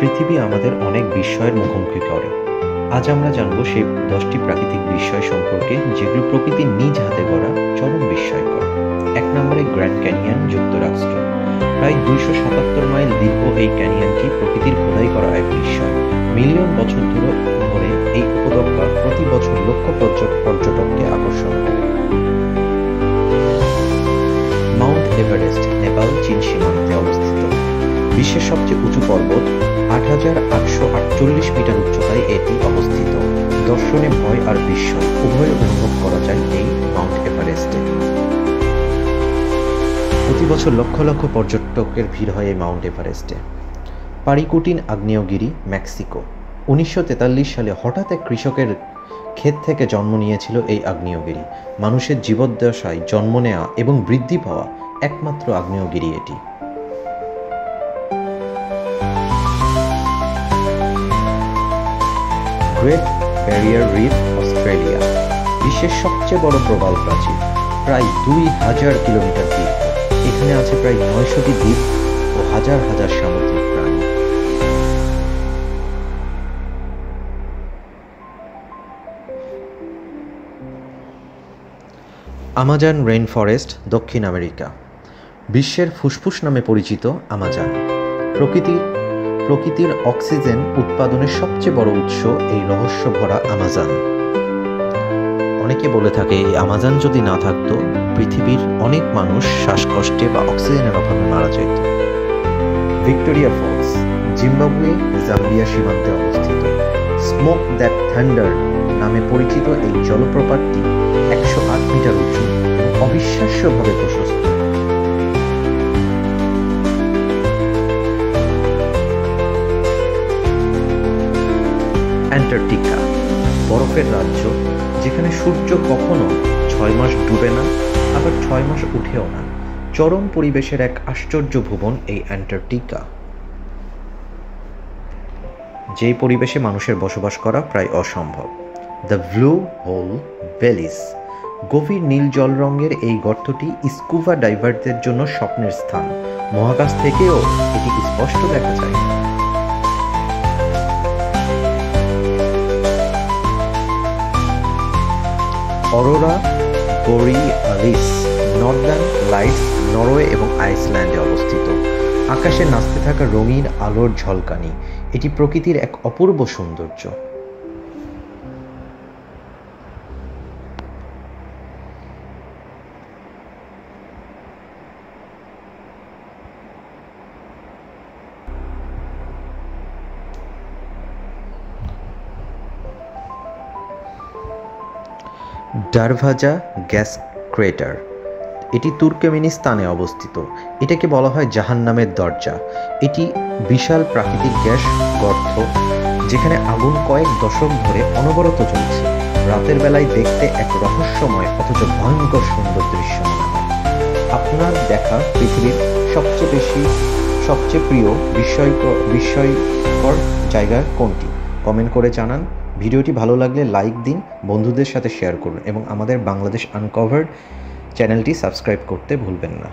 পৃথিবী আমাদের অনেক বিস্ময়ের মুখোমুখি করে। আজ আমরা জানব সেই 10টি প্রাকৃতিক বিস্ময় সম্পর্কে, যেগুলো প্রকৃতির নিজ হাতে গড়া চরম বিস্ময়কর। 1 নম্বরে গ্র্যান্ড ক্যানিয়ন, যুক্তরাষ্ট্র। প্রায় 277 মাইল দীর্ঘ এই ক্যানিয়নটি প্রকৃতির খোদাই করা এক বিস্ময়। মিলিয়ন বছর ধরে এই উপত্যকা প্রতি বছর লক্ষ পর্যটককে আকর্ষণ করে। মাউন্ট এভারেস্ট, নেপাল চীন সীমান্তে অবস্থিত। বিশ্বের সবচেয়ে উঁচু পর্বত, 8848 মিটার উচ্চতায় এটি অবস্থিত। দর্শনে ভয় আর বিস্ময় উভয় অনুভব করা যায় এই মাউন্ট এভারেস্টে। প্রতি বছর লক্ষ লক্ষ পর্যটকের ভিড় হয় এই মাউন্ট এভারেস্টে। পারিকুটিন আগ্নেয়গিরি, মেক্সিকো। 1943 সালে হঠাৎ এক কৃষকের ক্ষেত থেকে জন্ম নিয়েছিল এই আগ্নেয়গিরি। মানুষের জীবদ্দশায় জন্ম নেওয়া এবং বৃদ্ধি পাওয়া একমাত্র আগ্নেয়গিরি এটি। Great Barrier Reef, Australia. বিশ্বের সবচেয়ে বড় প্রবাল প্রাচীর, প্রায় 2000 কিলোমিটার দীর্ঘ। এখানে আছে প্রায় 900টি দ্বীপ ও হাজার হাজার সামুদ্রিক প্রাণী। আমাজন রেইন ফরেস্ট, দক্ষিণ আমেরিকা। বিশ্বের ফুসফুস নামে পরিচিত আমাজন। প্রকৃতির অক্সিজেন উৎপাদনের সবচেয়ে বড় উৎস এই রহস্য ভরা আমাজন। অনেকে বলে থাকে এই আমাজন যদি না থাকতো, পৃথিবীর অনেক মানুষ শ্বাসকষ্টে বা অক্সিজেনের অভাবে মারা যেত। ভিক্টোরিয়া ফলস, জিম্বাবুয়ে জাম্বিয়া সীমান্তে অবস্থিত। স্মোক দ্যাট থান্ডার নামে পরিচিত এই জলপ্রপাতটি 108 মিটার উঁচু এবং অবিশ্বাস্যভাবে প্রশস্ত। অ্যান্টার্কটিকা, বরফের রাজ্য, যেখানে সূর্য কখনো 6 মাস ডুবে না, আবার 6 মাস উঠেও না। চরম পরিবেশের এক আশ্চর্য ভুবন এই অ্যান্টার্কটিকা, যেই পরিবেশে মানুষের বসবাস করা প্রায় অসম্ভব। The Blue Hole, Belize. গভীর নীল জল রঙের এই গর্তটি স্কুবা ডাইভারদের জন্য স্বপ্নের স্থান। মহাকাশ থেকেও এটি স্পষ্ট দেখা যায়। Aurora borealis, northern lights, Norway এবং আইসল্যান্ডে অবস্থিত। আকাশে নাচতে থাকা রঙিন আলোর ঝলকানি, এটি প্রকৃতির এক অপূর্ব সৌন্দর্য। ডারভাজা গ্যাস ক্রেটার, এটি তুর্কমেনিস্তানে অবস্থিত। এটাকে বলা হয় জাহান্নামের দরজা। এটি বিশাল প্রাকৃতিক গ্যাস গর্ত, যেখানে আগুন কয়েক দশক ধরে অনবরত চলছে। রাতের বেলায় দেখতে এক রহস্যময় অথচ ভয়ঙ্কর সুন্দর দৃশ্য মনে হয়। আপনার দেখা পৃথিবীর সবচেয়ে প্রিয় বিস্ময়কর জায়গা কোনটি? কমেন্ট করে জানান। ভিডিওটি ভালো লাগলে লাইক দিন, বন্ধুদের সাথে শেয়ার করুন এবং আমাদের বাংলাদেশ আনকভার্ড চ্যানেলটি সাবস্ক্রাইব করতে ভুলবেন না।